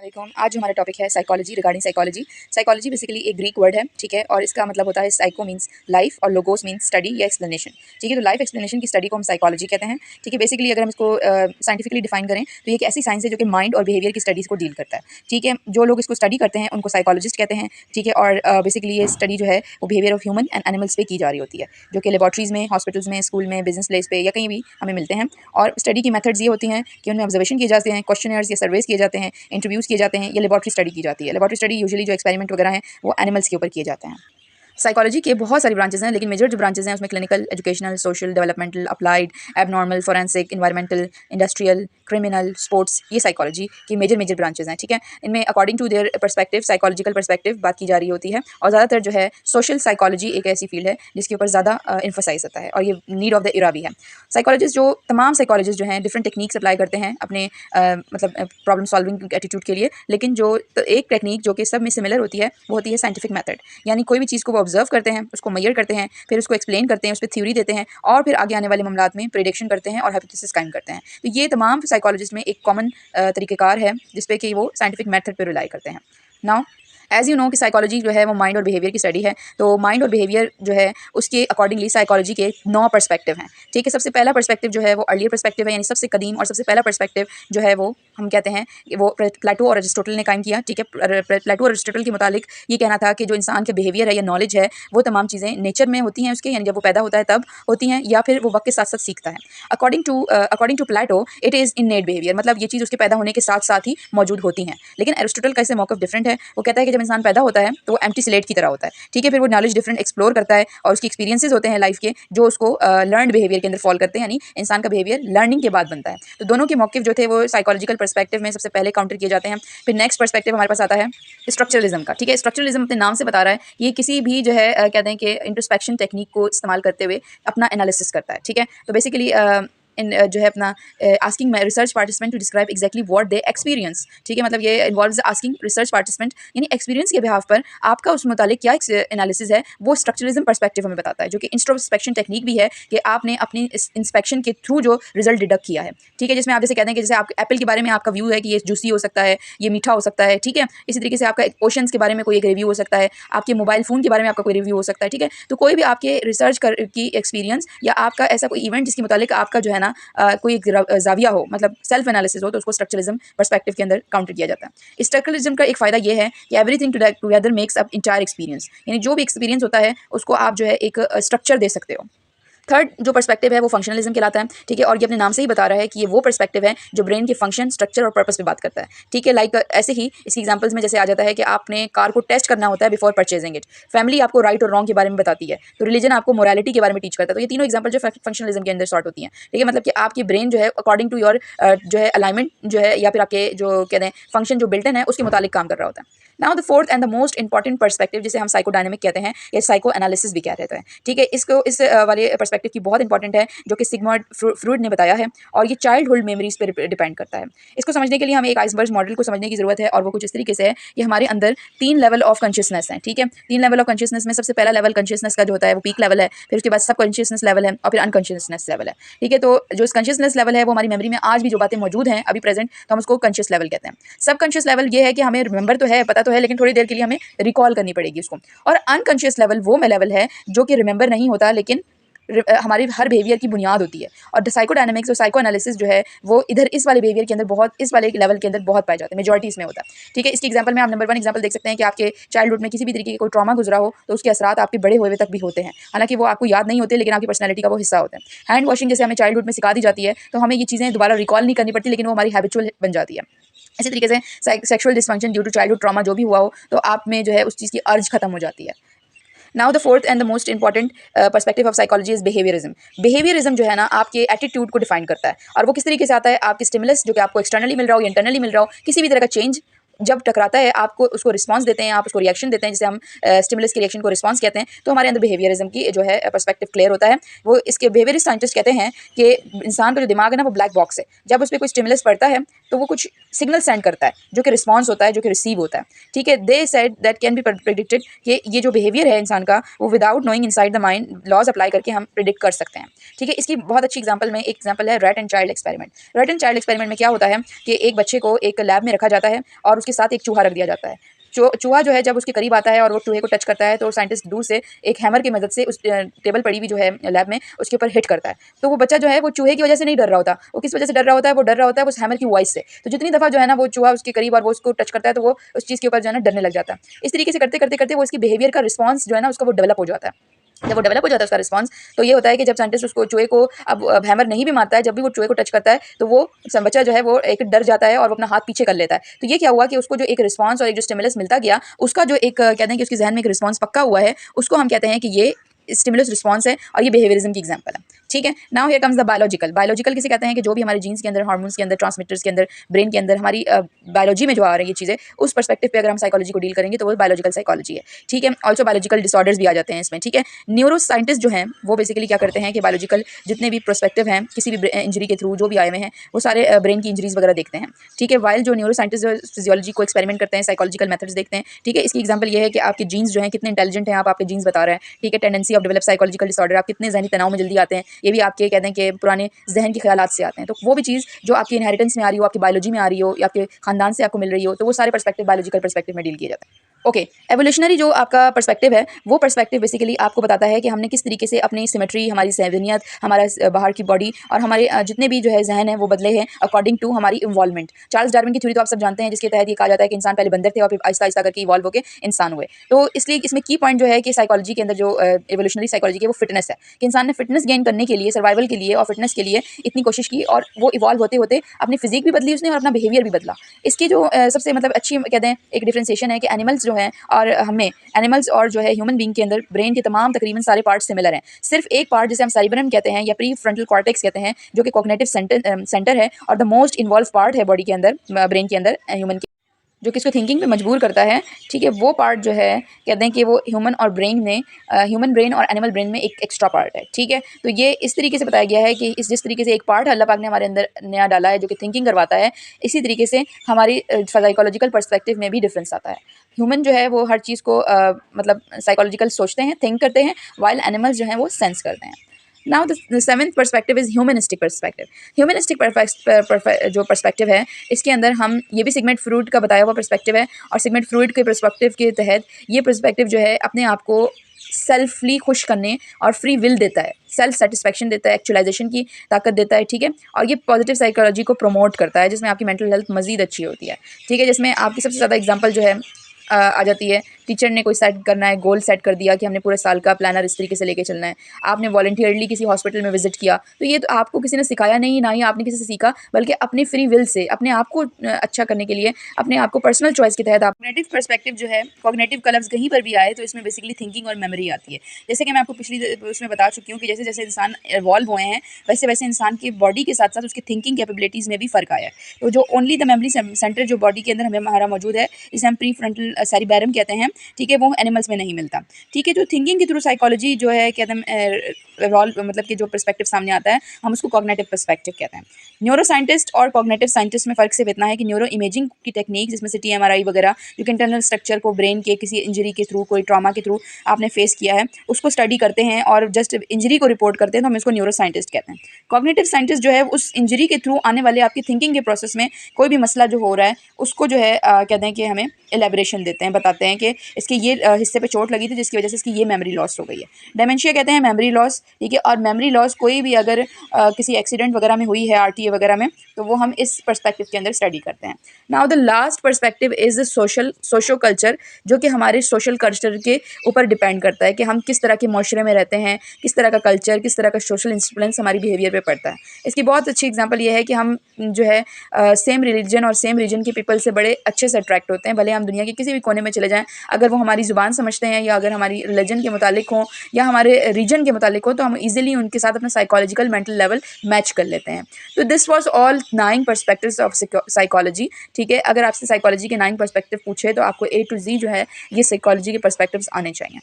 आज जो हमारा टॉपिक है psychology regarding psychology. Psychology basically एक ग्रीक वर्ड है, ठीक है, और इसका मतलब होता है साइको मीन्स लाइफ और लोगोस मीन्स स्टडी या एक्सप्लेनेशन, ठीक है। तो लाइफ एक्सप्लेनेशन की स्टडी को हम साइकोलॉजी कहते हैं, ठीक है। बेसिकली अगर हम इसको साइंटिफिकली डिफाइन करें तो ये एक ऐसी साइंस है जो कि माइंड और बिहेवियर की स्टडीज़ को डील करता है, ठीक है। जो लोग इसको स्टडी करते हैं उनको साइकोलॉजिस्ट कहते हैं, ठीक है। और बेसिकली ये स्टडी जो है वो behaviour of human and animals पे की जा रही होती है, जो कि लेबॉर्ट्रीज़ में, हॉस्पिटल्स में, स्कूल में, बिजनेस प्लेस पे या कहीं भी हमें मिलते हैं। और स्टडी की मेथड्स ये होती हैं कि उनमें ऑब्जर्वेशन किए जाते हैं, क्वेश्चनर्स या सर्वेस किए जाते हैं, इंटरव्यूज़ किए जाते हैं, या लेबॉर्ट्री स्टडी की जाती है। लेबॉर्ट्री स्टडी यूजुअली जो एक्सपेरिमेंट वगैरह हैं वो एनिमल्स के ऊपर किए जाते हैं। साइकोलॉजी के बहुत सारी ब्रांचेस हैं, लेकिन मेजर जो ब्रांचेस हैं उसमें clinical, educational, social, developmental, applied, abnormal, forensic, environmental, industrial, criminal, sports, ये साइकोलॉजी की मेजर ब्रांचेस हैं, ठीक है। इनमें according to their perspective, psychological perspective बात की जा रही होती है। और ज़्यादातर जो है सोशल साइकोलॉजी एक ऐसी फील्ड है जिसके ऊपर ज़्यादा एम्फोसाइज होता है और ये नीड ऑफ द इरा भी है। साइकोलॉजिस्ट जो तमाम साइकोलॉजिस्ट जो हैं डिफरेंट टेक्निक्स अप्लाई करते हैं अपने मतलब प्रॉब्लम सॉल्विंग एटीट्यूड के लिए, लेकिन जो एक टेक्निक जो कि सब में सिमिलर होती है वो होती है साइंटिफिक मेथड। यानी कोई भी चीज़ को वो ऑब्जर्व करते हैं, उसको मेजर करते हैं, फिर उसको एक्सप्लेन करते हैं, उस पर थ्योरी देते हैं और फिर आगे आने वाले मामलात में प्रेडिक्शन करते हैं और हाइपोथेसिस कायम करते हैं। तो ये तमाम साइकोलॉजिस्ट में एक कॉमन तरीक़ेकार है जिसपे कि वो साइंटिफिक मेथड पर रिलाई करते हैं। नाउ एज़ यू नो कि साइकोलॉजी जो है वो माइंड और बिहेवियर की स्टडी है, तो माइंड और बिहेवियर जो है उसके अकॉर्डिंगली साइकोलॉजी के 9 पर्सपेक्टिव हैं, ठीक है। सबसे पहला पर्सपेक्टिव जो है वो अर्लियर पर्सपेक्टिव है, यानी सबसे कदीम और सबसे पहला पर्सपेक्टिव जो है वो हम कहते हैं कि वो प्लेटो और अरिस्टोटल ने कायम किया, ठीक है। प्लेटो और अरिस्टोटल के मुतालिक ये कहना था कि जो इंसान का बिहेवियर है या नॉलेज है वो तमाम चीज़ें नेचर में होती हैं उसके, यानी जब वो पैदा होता है तब होती हैं या फिर वो वक्त के साथ साथ सीखता है। According to Plato it is innate behaviour, मतलब ये चीज़ उसके पैदा होने के साथ साथ ही मौजूद होती हैं। लेकिन अरिस्टोटल का इससे मौक़िफ़ डिफरेंट है। वो कहता है कि जब इंसान पैदा होता है तो वो एम्प्टी स्लेट की तरह होता है, ठीक है। फिर वो नॉलेज डिफरेंट एक्सप्लोर करता है और उसकी एक्सपीरियंसेस होते हैं लाइफ के जो उसको लर्नड बिहेवियर के अंदर फॉल करते हैं, यानी इंसान का बिहेवियर लर्निंग के बाद बनता है। तो दोनों के मौक़िफ़ जो थे वो साइकोलॉजिकल पर्सपेक्टिव में सबसे पहले काउंटर किए जाते हैं। फिर नेक्स्ट पर्सपेक्टिव हमारे पास आता है स्ट्रक्चरलिज्म का, ठीक है। स्ट्रक्चरलिज्म अपने नाम से बता रहा है ये किसी भी जो है कहते हैं कि इंट्रोस्पेक्शन टेक्निक को इस्तेमाल करते हुए अपना एनालिसिस करता है, ठीक है। तो बेसिकली जो है अपना asking research participant to describe exactly what they experience, ठीक है। मतलब ये इन्वॉल्व्स आस्किंग रिसर्च पार्टिसिपेंट, यानी एक्सपीरियंस के बिहाफ पर आपका उस मुतालिक क्या एनालिसिस है वो स्ट्रक्चरलिज्म पर्सपेक्टिव हमें बताता है, जो कि इंट्रोस्पेक्शन टेक्निक भी है कि आपने अपनी इंस्पेक्शन के थ्रू जो रिजल्ट डिडक्ट किया है, ठीक है। जिसमें आप जैसे कहते हैं कि जैसे आप एप्पल के बारे में आपका व्यू है कि ये जूसी हो सकता है, ये मीठा हो सकता है, ठीक है। इसी तरीके से आपका ओशंस के बारे में कोई एक रिव्यू हो सकता है, आपके मोबाइल फ़ोन के बारे में आपका कोई रिव्यू हो सकता है, ठीक है। तो कोई भी आपके रिसर्च की एक्सपीरियंस या आपका ऐसा कोई इवेंट जिसके मुतालिक आपका जो है ना कोई जाविया हो, मतलब सेल्फ एनालिसिस हो, तो उसको स्ट्रक्चरलिज्म पर्सपेक्टिव के अंदर काउंटर किया जाता है। स्ट्रक्चरलिज्म का एक फ़ायदा ये है कि everything together makes up entire experience, यानी जो भी एक्सपीरियंस होता है उसको आप जो है एक स्ट्रक्चर दे सकते हो। थर्ड जो पर्सपेक्टिव है वो फंक्शनलिज्म कहलाता है, ठीक है। और ये अपने नाम से ही बता रहा है कि ये वो पर्सपेक्टिव है जो ब्रेन के फंक्शन, स्ट्रक्चर और पर्पस पे बात करता है, ठीक है। लाइक ऐसे ही इसकी एग्जांपल्स में जैसे आ जाता है कि आपने कार को टेस्ट करना होता है बिफोर परचेजिंग इट, फैमिली आपको राइट और रॉन्ग के बारे में बताती है, तो रिलीजन आपको मोरालिटी के बारे में टीच करता है। तो ये तीनों एग्जाम्पल जो फंक्शनलिज्म के अंदर सॉर्ट होती हैं, ठीक है। मतलब कि आपकी ब्रेन जो है अकॉर्डिंग टू योर जो है अलाइनमेंट जो है या फिर आपके जो कहते हैं फंक्शन जो बिल्टन है उसके मुतालिक काम कर रहा होता है। Now the fourth and the most important perspective जिसे हम साइकोडायनेमिक कहते हैं या साइको एनालिसिस भी कह रहे हैं, ठीक है। इसको इस वाले पर्सपेक्टिव की बहुत इंपॉर्टेंट है जो कि सिगमंड फ्रॉइड ने बताया है और ये चाइल्डहुड मेमोरीज पर डिपेंड करता है। इसको समझने के लिए हमें एक आइसबर्ग मॉडल को समझने की जरूरत है और वो कुछ इस तरीके से है कि हमारे अंदर 3 लेवल ऑफ कॉन्शियसनेस है, ठीक है। 3 लेवल ऑफ कॉन्शियसनेस में सबसे पहला लेवल कॉन्शियसनेस का जो होता है वो पीक लेवल है, फिर उसके बाद सब कॉन्शियसनेस लेवल है और फिर अनकॉन्शियसनेस लेवल है, ठीक है। तो जो इस कॉन्शियसनेस लेवल है वो हमारी मेमोरी में आज भी जो बातें मौजूद हैं अभी प्रेजेंट, तो हम उसको कॉन्शियस लेवल कहते हैं। सब कॉन्शियस लेवल ये है कि हमें रिमेंबर तो है, पता तो है, लेकिन थोड़ी देर के लिए हमें रिकॉल करनी पड़ेगी उसको। और अनकॉन्शियस लेवल वो लेवल है जो कि रिमेंबर नहीं होता लेकिन हमारी हर बिहेवियर की बुनियाद होती है। और साइकोडायनेमिक्स और साइको एनालिसिस जो है वो इधर इस वाले बिहेवियर के अंदर बहुत, इस वाले लेवल के अंदर बहुत पाए जाते हैं, मेजॉरिटी इसमें होता है, ठीक है। इसकी एग्जांपल में आप नंबर 1 एग्जांपल देख सकते हैं कि आपके चाइल्डहुड में किसी भी तरीके का कोई ट्रॉमा गुजरा हो तो उसके असरात आपके बड़े हुए तक भी होते हैं, हालांकि वो आपको याद नहीं होते लेकिन आपकी पर्सनैलिटी का वो हिस्सा होता है। हैंड वॉशिंग जैसे हमें चाइल्डहुड में सिखा दी जाती है तो हमें ये चीज़ें दोबारा रिकॉल नहीं करनी पड़ती, लेकिन वो हमारी हैबिचुअल बन जाती है। इसी तरीके से sexual dysfunction due to childhood trauma जो भी हुआ हो तो आप में जो है उस चीज़ की अर्ज खत्म हो जाती है। Now the fourth and the most important perspective of psychology is behaviourism. Behaviourism जो है ना आपके एटीट्यूड को डिफाइन करता है और वो किस तरीके से आता है, आपके स्टिमुलस जो कि आपको एक्सटर्नली मिल रहा हो या इंटरनली मिल रहा हो, किसी भी तरह का चेंज जब टकराता है आपको उसको रिस्पांस देते हैं, आप उसको रिएक्शन देते हैं, जिसे हम स्टिमुलस के रिएक्शन को रिस्पांस कहते हैं। तो हमारे अंदर बिहेवियरिज्म की जो है पर्सपेक्टिव क्लियर होता है। वो इसके बिहेवियरिस्ट साइंटिस्ट कहते हैं कि इंसान का जो दिमाग है ना वो ब्लैक बॉक्स है, जब उस पर कोई स्टिमुलस पड़ता है तो वो कुछ सिग्नल सेंड करता है जो कि रिस्पांस होता है, जो कि रिसीव होता है, ठीक है। They said that can be predicted कि ये जो बिहेवियर है इंसान का वो without knowing inside the mind laws apply करके हम प्रिडिक्ट कर सकते हैं, ठीक है। इसकी बहुत अच्छी एग्जांपल में एक एग्जांपल है rat and child experiment. Rat and child experiment में क्या होता है कि एक बच्चे को एक लैब में रखा जाता है और उसके साथ एक चूहा रख दिया जाता है। चूहा जो है जब उसके करीब आता है और वो चूहे को टच करता है तो साइंटिस्ट दूर से एक हैमर की मदद से उस टेबल पड़ी हुई जो है लैब में उसके ऊपर हिट करता है। तो वो बच्चा जो है वो चूहे की वजह से नहीं डर रहा होता, वो किस वजह से डर रहा होता है, वो डर रहा होता है उस हैमर की वॉइस से। तो जितनी दफ़ा जो है ना वो चूहा उसके करीब और वो उसको टच करता है तो वो उस चीज़ के ऊपर जो है ना डरने लग जाता है। इस तरीके से करते करते करते वो इसकी बिहेवियर का रिस्पॉन्स जो है ना उसका वो डेवलप हो जाता है। जब वो डेवलप हो जाता है उसका रिस्पॉन्स, तो ये होता है कि जब साइंटिस्ट उसको चूहे को अब हैमर नहीं भी मारता है, जब भी वो चूहे को टच करता है तो वो बच्चा जो है वो एक डर जाता है और वो अपना हाथ पीछे कर लेता है। तो ये क्या हुआ कि उसको जो एक रिस्पॉन्स और एक जो स्टिमुलस मिलता गया, उसका जो एक कहते हैं कि उसके जहन में एक रिस्पॉन्स पक्का हुआ है, उसको हम कहते हैं कि ये स्टिमुलस रिस्पॉन्स है और ये बिहेवियरिज्म की एग्जांपल है। ठीक है, now here comes the biological. Biological किसे कहते हैं कि जो भी हमारे जीन्स के अंदर, हार्मोन्स के अंदर, ट्रांसमिटर्स के अंदर, ब्रेन के अंदर हमारी बायोलॉजी में जो आ रही है चीज़ें, उस पर्सपेक्टिव पे अगर हम साइकोलॉजी को डील करेंगे तो वो बायोलॉजिकल साइकोलॉजी है। ठीक है, ऑल्सो बायोलॉजिकल डिसऑर्डर्स भी आ जाते हैं इसमें। ठीक है, न्यूरो साइंटिस्ट जो हैं वो बेसिकली क्या करते हैं कि बायोलॉजिकल जितने भी प्रोस्पेक्टिव हैं किसी भी इंजरी के थ्रू जो भी आए हुए हैं वो सारे ब्रेन की इंजरीज वगैरह देखते हैं। ठीक है, वाइल जो न्यूरो साइंटिस्ट जो फिजियोलॉजी को एक्सपेरिमेंट करते हैं, साइकोलॉजिकल मेथड्स देखते हैं। ठीक है, इसकी एग्जांपल ये है कि आपके जीन्स जो हैं कितने इंटेलिजेंट हैं, आप आपके जीन्स बता रहे हैं। ठीक है, tendency of develop psychological disorder, आप कितने ज़हनी तनाव में जल्दी आते हैं, ये भी आपके कहते हैं कि पुराने जहन के ख्यालात से आते हैं। तो वो भी चीज़ जो आपकी इनहेरिटेंस में आ रही हो, आपकी बायोलॉजी में आ रही हो या आपके खानदान से आपको मिल रही हो, तो वो सारे पर्सपेक्टिव बायोलॉजिकल पर्सपेक्टिव में डील किए जाते हैं। ओके, एवोल्यूशनरी जो आपका पर्सपेक्टिव है वो पर्सपेक्टिव बेसिकली आपको बताता है कि हमने किस तरीके से अपनी सिमेट्री, हमारी सहजनियत, हमारा बाहर की बॉडी और हमारे जितने भी जो है जहन है वो बदले हैं अकॉर्डिंग टू हमारी इन्वॉल्वमेंट। चार्ल्स डार्विन की थ्योरी तो आप सब जानते हैं जिसके तहत ये कहा जाता है कि इंसान पहले बंदर थे और फिर आहिस्ता आहिस्ता करके इवॉल्व होकर इंसान हुए। तो इसलिए इसमें की पॉइंट जो है कि साइकोलॉजी के अंदर जो एवोल्यूशनरी साइकोलॉजी की वो फिटनेस है कि इंसान ने फिटनेस गेन करने के लिए, सर्वाइवल के लिए और फिटनेस के लिए इतनी कोशिश की और वो इवॉल्व होते होते अपनी फिजिक भी बदली उसने और अपना बिहेवियर भी बदला। इसकी जो सबसे मतलब अच्छी कहते हैं एक डिफ्रेंसिएशन है कि एनिमल्स जो हैं और हमें एनिमल्स और जो है ह्यूमन बीइंग के अंदर ब्रेन के तमाम तकरीबन सारे पार्ट सिमिलर हैं। सिर्फ एक पार्ट जिसे हम सेरिब्रम कहते हैं या प्री फ्रंटल कॉर्टेक्स कहते हैं जो कि कॉग्निटिव सेंटर है और द मोस्ट इन्वॉल्व पार्ट है बॉडी के अंदर, ब्रेन के अंदर ह्यूमन के, जो कि इसको थिंकिंग पे मजबूर करता है। ठीक है, वो पार्ट जो है कहते हैं कि वो ह्यूमन और ब्रेन में ह्यूमन ब्रेन और एनिमल ब्रेन में एक एक्स्ट्रा पार्ट है। ठीक है, तो ये इस तरीके से बताया गया है कि इस जिस तरीके से एक पार्ट अल्लाह पाक ने हमारे अंदर नया डाला है जो कि थिंकिंग करवाता है, इसी तरीके से हमारी साइकोलॉजिकल पर्सपेक्टिव में भी डिफरेंस आता है। ह्यूमन जो है वो हर चीज़ को मतलब साइकोलॉजिकल सोचते हैं, थिंक करते हैं, वाइल एनिमल्स जो हैं वो सेंस करते हैं। Now the seventh perspective is humanistic perspective. Humanistic जो पर्सपेक्टिव है इसके अंदर हम ये भी सिगमंड फ्रॉइड का बताया हुआ पर्सपेक्टिव है और सिगमंड फ्रॉइड के पर्सपेक्टिव के तहत ये पर्सपेक्टिव जो है अपने आप को सेल्फली खुश करने और फ्री विल देता है, सेल्फ सेटिस्फेक्शन देता है, एक्चुअलाइजेशन की ताकत देता है। ठीक है, और ये पॉजिटिव साइकोलॉजी को प्रमोट करता है जिसमें आपकी मेंटल हेल्थ मजीद अच्छी होती है। ठीक है, जिसमें आपकी सबसे ज़्यादा एग्जांपल जो है आ जाती है, टीचर ने कोई सेट करना है, गोल सेट कर दिया कि हमने पूरे साल का प्लानर इस तरीके से लेके चलना है। आपने वॉलंटियरली किसी हॉस्पिटल में विजिट किया, तो ये तो आपको किसी ने सिखाया नहीं, ना ही आपने किसी से सीखा, बल्कि अपने फ्री विल से अपने आप को अच्छा करने के लिए, अपने आप को पर्सनल चॉइस के तहत आप कॉग्निटिव पर्सपेक्टिव जो है, कॉग्निटिव का लफ्ज़ कहीं पर भी आए तो इसमें बेसिकली थिंकिंग और मेमोरी आती है। जैसे कि मैं आपको पिछली उसमें बता चुकी हूँ कि जैसे जैसे इंसान इवॉल्व हुए हैं वैसे वैसे इंसान की बॉडी के साथ साथ उसकी थिंकिंग कैपेबिलिटीज़ में भी फ़र्क आया है। तो जो ओनली द मेमोरी सेंटर जो बॉडी के अंदर हमारा मौजूद है, जिसे हम प्री फ्रंटल सेरिबेरम कहते हैं, ठीक है, वो एनिमल्स में नहीं मिलता। ठीक है, जो थिंकिंग के थ्रू साइकोलॉजी जो है कहते हैं इवॉल्व मतलब कि जो पर्सपेक्टिव सामने आता है हम उसको कॉग्निटिव पर्सपेक्टिव कहते हैं। न्यूरो साइंटिस्ट और कॉग्निटिव साइंटिस्ट में फ़र्क सिर्फ इतना है कि न्यूरो इमेजिंग की टेक्निक जिसमें से TMRI वगैरह जो कि इंटरनल स्ट्रक्चर को ब्रेन के किसी इंजरी के थ्रू, कोई ट्रॉमा के थ्रू आपने फेस किया है उसको स्टडी करते हैं और जस्ट इंजरी को रिपोर्ट करते हैं, तो हम इसको न्यूरो साइंटिस्ट कहते हैं। कॉग्निटिव साइंटिस्ट जो है उस इंजरी के थ्रू आने वाले आपकी थिंकिंग के प्रोसेस में कोई भी मसला जो हो रहा है उसको जो है कहते हैं कि हमें एलेबरेशन देते हैं, बताते हैं कि इसके ये हिस्से पे चोट लगी थी जिसकी वजह से इसकी ये मेमोरी लॉस हो गई है। डेमेंशिया कहते हैं मेमोरी लॉस। ठीक है, और मेमोरी लॉस कोई भी अगर किसी एक्सीडेंट वगैरह में हुई है, RTA वगैरह में, तो वो हम इस पर्सपेक्टिव के अंदर स्टडी करते हैं। Now the last perspective is socio culture, जो कि हमारे सोशल कल्चर के ऊपर डिपेंड करता है कि हम किस तरह के माशरे में रहते हैं, किस तरह का कल्चर, किस तरह का सोशल इंफ्लुएंस हमारी बिहेवियर पे पड़ता है। इसकी बहुत अच्छी एग्जांपल ये है कि हम जो है सेम रिलीजन और सेम रीजन के पीपल से बड़े अच्छे से अट्रैक्ट होते हैं, भले हम दुनिया के किसी भी कोने में चले जाएँ, अगर वो हमारी ज़ुबान समझते हैं या अगर हमारी रिलीजन के मुतालिक हों या हमारे रीजन के मुतालिक हो, तो हम ईजिली उनके साथ अपना साइकोलॉजिकल मेंटल लेवल मैच कर लेते हैं। तो this was all 9 perspectives of psychology. ठीक है, अगर आपसे साइकोलॉजी के 9 पर्सपेक्टिव पूछे तो आपको A to Z जो है ये साइकोलॉजी के पर्सपेक्टिव्स आने चाहिए।